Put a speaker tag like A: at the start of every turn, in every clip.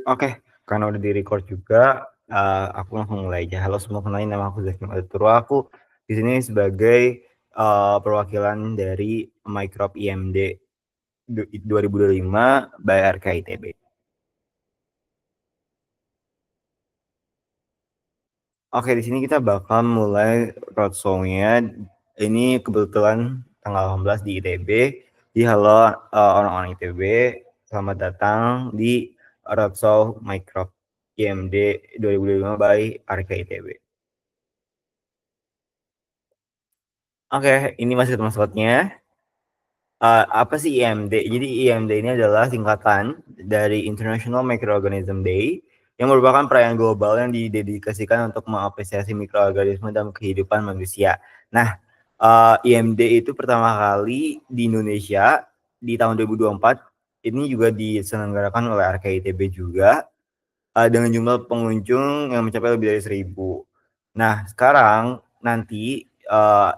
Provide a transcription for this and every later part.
A: Oke, karena udah di-record juga, aku langsung mulai aja. Halo semua, kenalin nama aku Zaky Maduturo, aku di sini sebagai, perwakilan dari Mycrop IMD 2025 by RKITB. Oke, di sini kita bakal mulai roadshow-nya, ini kebetulan tanggal 18 di ITB. Jadi halo, orang-orang ITB, selamat datang di roadshow Mycrop IMD 2025 by RKITB. Oke, ini masih masuknya. Apa sih IMD? Jadi IMD ini adalah singkatan dari International Microorganism Day, yang merupakan perayaan global yang didedikasikan untuk mengapresiasi mikroorganisme dalam kehidupan manusia. Nah, IMD itu pertama kali di Indonesia di tahun 2024, ini juga diselenggarakan oleh RKITB juga, dengan jumlah pengunjung yang mencapai lebih dari 1.000. Nah, sekarang nanti,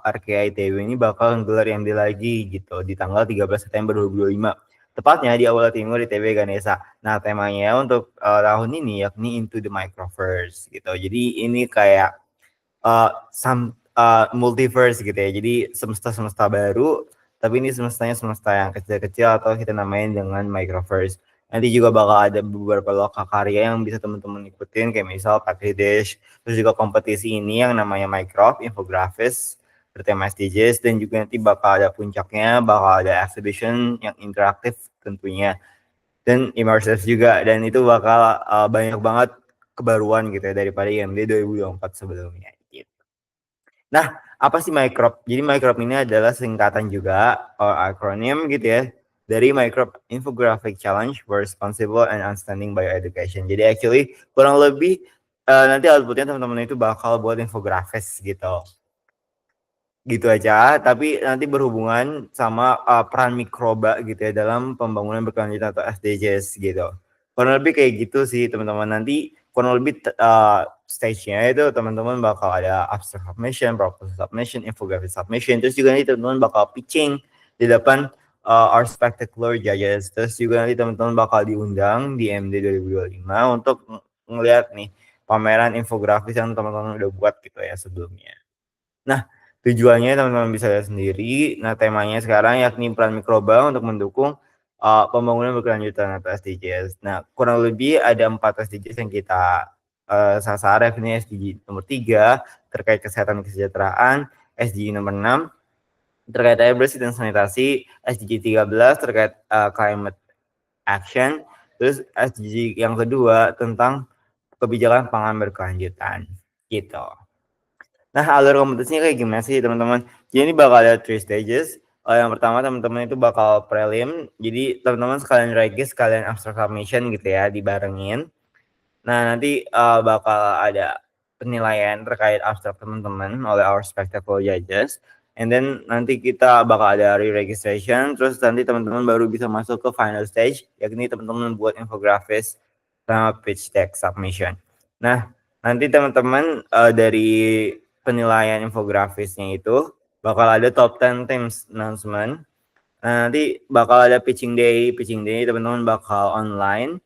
A: RKI ITB ini bakal nggelar IMD lagi gitu di tanggal 13 September 2025, tepatnya di Aula Timur ITB Ganesha. Nah, temanya untuk, tahun ini yakni Into the Microverse gitu. Jadi ini kayak multiverse gitu ya. Jadi semesta-semesta baru, tapi ini semestanya semesta yang kecil-kecil atau kita namain dengan microverse. Nanti juga bakal ada beberapa lokakarya yang bisa teman-teman ikutin kayak misal Petri Dish, terus juga kompetisi ini yang namanya Mycroft Infographics bertema SDGs, dan juga nanti bakal ada puncaknya, bakal ada exhibition yang interaktif tentunya dan immersive juga, dan itu bakal banyak banget kebaruan gitu ya daripada IMD 2024 sebelumnya gitu. Nah, apa sih Mycrop? Jadi Mycrop ini adalah singkatan juga, akronim gitu ya, dari Mycrop Infographic Challenge for Responsible and Outstanding Bioeducation. Jadi actually kurang lebih nanti outputnya teman-teman itu bakal buat infografis gitu. Gitu aja, tapi nanti berhubungan sama peran mikroba gitu ya dalam pembangunan berkelanjutan atau SDGs gitu. Kurang lebih kayak gitu sih teman-teman. Nanti kurang lebih stage-nya itu teman-teman bakal ada abstract submission, proposal submission, infographic submission, terus juga nanti teman-teman bakal pitching di depan our spectacular judges. Terus juga nanti teman-teman bakal diundang di MD 2025 untuk ngeliat nih pameran infografis yang teman-teman udah buat gitu ya sebelumnya. Nah, tujuannya teman-teman bisa lihat sendiri. Nah, temanya sekarang yakni peran mikroba untuk mendukung pembangunan berkelanjutan atau SDGs. Nah, kurang lebih ada 4 SDGs yang kita sasar, yakni SDG nomor 3 terkait kesehatan dan kesejahteraan, SDG nomor 6 terkait air bersih dan sanitasi, SDG 13 terkait climate action, terus SDG yang kedua tentang kebijakan pangan berkelanjutan gitu. Nah, alur kompetisinya kayak gimana sih teman-teman? Jadi ini bakal ada 3 stages. Yang pertama teman-teman itu bakal prelim. Jadi teman-teman sekalian regis, sekalian abstract submission gitu ya, dibarengin. Nah, nanti bakal ada penilaian terkait abstrak teman-teman oleh our spectacle judges. And then nanti kita bakal ada re-registration, terus nanti teman-teman baru bisa masuk ke final stage, yakni teman-teman buat infografis sama pitch deck submission. Nah, nanti teman-teman dari penilaian infografisnya itu bakal ada top 10 teams announcement. Nah, nanti bakal ada pitching day. Pitching day teman-teman bakal online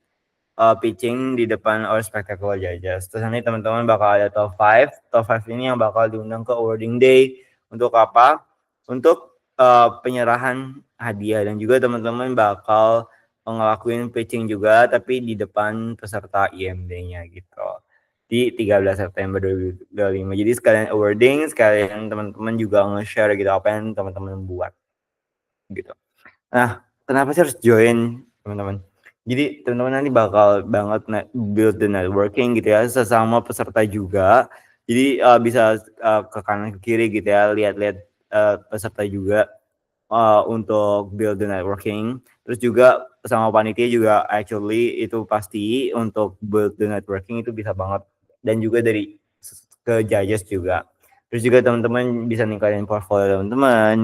A: pitching di depan all spectacular judges. Terus nanti teman-teman bakal ada top 5. Top 5 ini yang bakal diundang ke awarding day. Untuk apa? Untuk penyerahan hadiah, dan juga teman-teman bakal ngelakuin pitching juga tapi di depan peserta IMD-nya gitu. Di 13 September 2025. Jadi sekalian awarding, sekalian teman-teman juga nge-share gitu apa yang teman-teman buat gitu. Nah, kenapa sih harus join teman-teman? Jadi teman-teman nanti bakal banget build the networking gitu ya sesama peserta juga. Jadi bisa ke kanan ke kiri gitu ya, lihat-lihat peserta juga untuk build the networking. Terus juga sama panitia juga actually itu pasti untuk build the networking itu bisa banget, dan juga dari ke judges juga. Terus juga teman-teman bisa ningkatin portfolio teman-teman,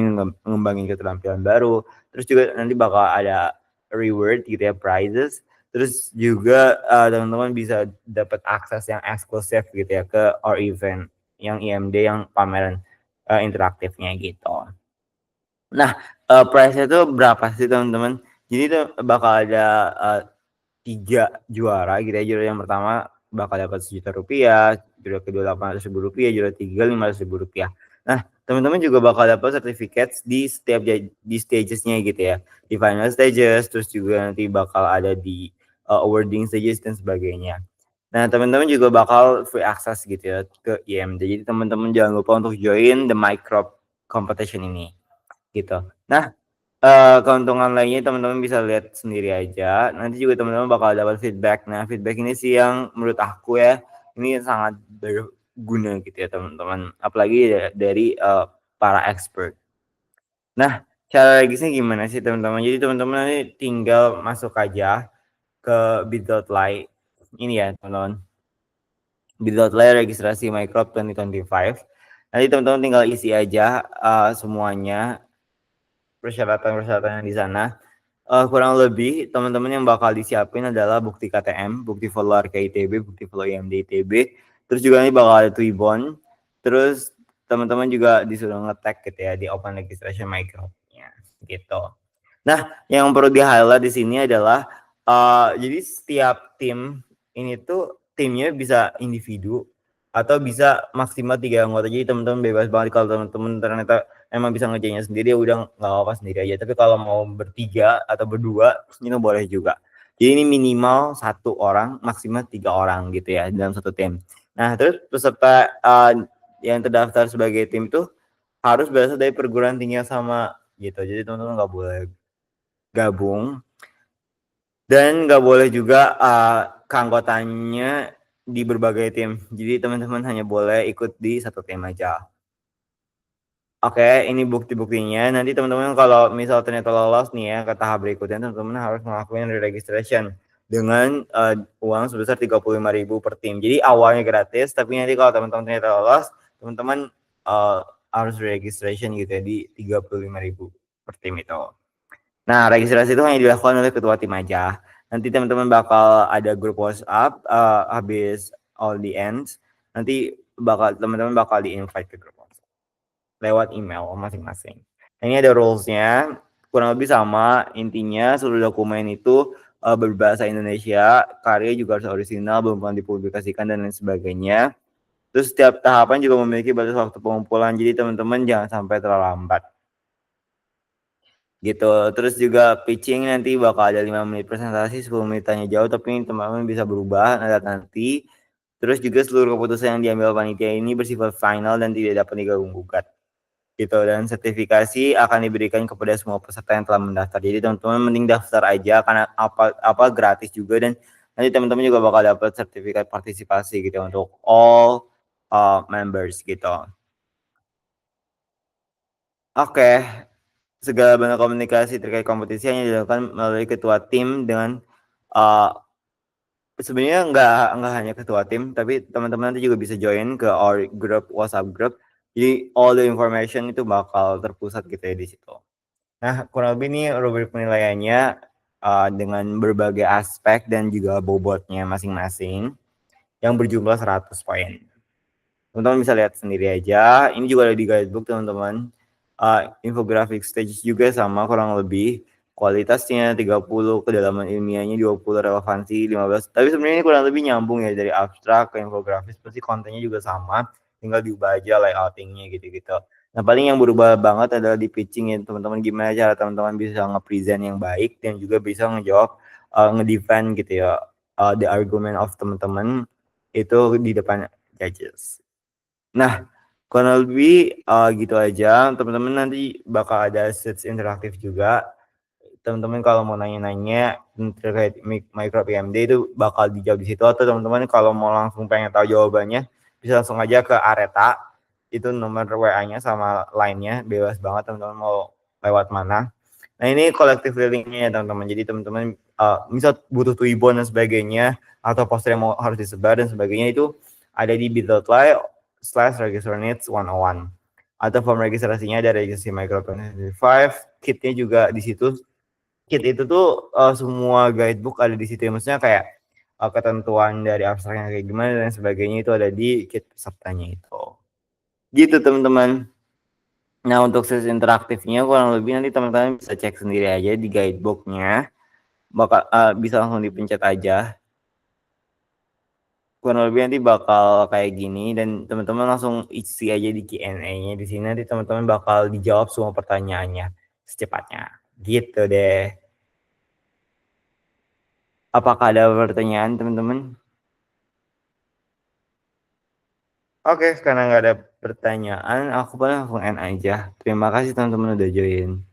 A: ngembangin keterampilan baru. Terus juga nanti bakal ada reward gitu ya, prizes. Terus juga teman-teman bisa dapat akses yang eksklusif gitu ya ke our event yang IMD, yang pameran interaktifnya gitu. Nah, price-nya itu berapa sih teman-teman? Jadi itu bakal ada 3 juara gitu ya. Juara yang pertama bakal dapat Rp1.000.000, juara kedua Rp800.000, juara 3 Rp500.000. Nah, teman-teman juga bakal dapat sertifikat di setiap di stages-nya gitu ya. Di final stages, terus juga nanti bakal ada di awarding stages dan sebagainya. Nah, teman-teman juga bakal free access gitu ya ke IMD. Jadi teman-teman jangan lupa untuk join the micro competition ini gitu. Nah, keuntungan lainnya teman-teman bisa lihat sendiri aja. Nanti juga teman-teman bakal dapat feedback. Nah, feedback ini sih yang menurut aku ya, ini sangat berguna gitu ya teman-teman. Apalagi dari para expert. Nah, cara registrnya gimana sih teman-teman? Jadi teman-teman nanti tinggal masuk aja ke bit.ly ini ya teman-teman. Bit.ly registrasi Microp 2025. Nanti teman-teman tinggal isi aja semuanya persyaratan-persyaratan yang di sana. Kurang lebih teman-teman yang bakal disiapin adalah bukti KTM, bukti follow RK-ITB, bukti follow IMD ITB, terus juga ini bakal ada Twibbon, terus teman-teman juga disuruh nge-tag gitu ya di open registration micro-nya gitu. Nah, yang perlu di-highlight di sini adalah jadi setiap tim ini tuh timnya bisa individu atau bisa maksimal 3 anggota. Jadi teman-teman bebas banget kalau teman-teman ternyata emang bisa ngerjainnya sendiri ya udah nggak apa-apa sendiri aja. Tapi kalau mau bertiga atau berdua itu boleh juga. Jadi ini minimal 1 orang, maksimal 3 orang gitu ya dalam satu tim. Nah, terus peserta yang terdaftar sebagai tim tuh harus berasal dari perguruan tinggi yang sama gitu. Jadi teman-teman nggak boleh gabung dan nggak boleh juga keanggotaannya di berbagai tim. Jadi teman-teman hanya boleh ikut di satu tim aja. Oke, ini bukti-buktinya. Nanti teman-teman kalau misal ternyata lolos nih ya ke tahap berikutnya, teman-teman harus melakukan re-registration dengan uang sebesar 35.000 per tim. Jadi awalnya gratis, tapi nanti kalau teman-teman ternyata lolos, teman-teman harus re-registration gitu ya di 35.000 per tim itu. Nah, registrasi itu hanya dilakukan oleh ketua tim aja. Nanti teman-teman bakal ada grup WhatsApp habis all the ends. Nanti teman-teman bakal di-invite ke grup WhatsApp lewat email masing-masing. Nah, ini ada rules-nya, kurang lebih sama. Intinya seluruh dokumen itu berbahasa Indonesia, karya juga harus orisinal, belum pernah dipublikasikan dan lain sebagainya. Terus setiap tahapan juga memiliki batas waktu pengumpulan, jadi teman-teman jangan sampai terlambat gitu. Terus juga pitching nanti bakal ada 5 menit presentasi, 10 menit tanya jawab, tapi teman-teman bisa berubah nanti. Terus juga seluruh keputusan yang diambil panitia ini bersifat final dan tidak dapat diganggu gugat gitu. Dan sertifikasi akan diberikan kepada semua peserta yang telah mendaftar. Jadi teman-teman mending daftar aja karena apa gratis juga, dan nanti teman-teman juga bakal dapat sertifikat partisipasi gitu untuk all members gitu. Oke, segala bentuk komunikasi terkait kompetisi hanya dilakukan melalui ketua tim dengan sebenarnya nggak hanya ketua tim, tapi teman-teman nanti juga bisa join ke our group, WhatsApp group. Jadi all the information itu bakal terpusat gitu ya di situ. Nah, kurang lebih ini rubrik penilaiannya dengan berbagai aspek dan juga bobotnya masing-masing yang berjumlah 100 poin. Teman-teman bisa lihat sendiri aja. Ini juga ada di guidebook teman-teman. Infographic stage juga sama kurang lebih. Kualitasnya 30, kedalaman ilmiahnya 20, relevansi 15. Tapi sebenarnya ini kurang lebih nyambung ya dari abstrak ke infografis. Pasti kontennya juga sama. Tinggal diubah aja layoutingnya gitu-gitu. Nah, paling yang berubah banget adalah di pitching ya teman-teman. Gimana cara teman-teman bisa nge-present yang baik dan juga bisa ngejawab, ngedefend gitu ya. The argument of teman-teman itu di depan judges. Nah, kurang lebih gitu aja. Teman-teman nanti bakal ada sets interaktif juga. Teman-teman kalau mau nanya-nanya terkait micro PMD itu bakal dijawab di situ, atau teman-teman kalau mau langsung pengen tahu jawabannya bisa langsung aja ke Areta. Itu nomor WA-nya sama line-nya, bebas banget teman-teman mau lewat mana. Nah, ini collective learning-nya ya teman-teman. Jadi teman-teman misal butuh Twibbon dan sebagainya, atau poster yang mau harus disebar dan sebagainya, itu ada di bit.ly/registerneeds101. Atau form registrasinya ada registrasi micro 25, kitnya juga di situ. Kit itu tuh semua guidebook ada di situ ya, maksudnya kayak ketentuan dari abstraknya kayak gimana dan sebagainya itu ada di kit pesertanya itu. Gitu teman-teman. Nah, untuk sesi interaktifnya kurang lebih nanti teman-teman bisa cek sendiri aja di guidebooknya. bisa langsung dipencet aja. Kurang lebih nanti bakal kayak gini dan teman-teman langsung isi aja di Q&A-nya di sini, nanti teman-teman bakal dijawab semua pertanyaannya secepatnya, gitu deh. Apakah ada pertanyaan teman-teman? Oke, karena nggak ada pertanyaan, aku paling langsung end aja. Terima kasih teman-teman udah join.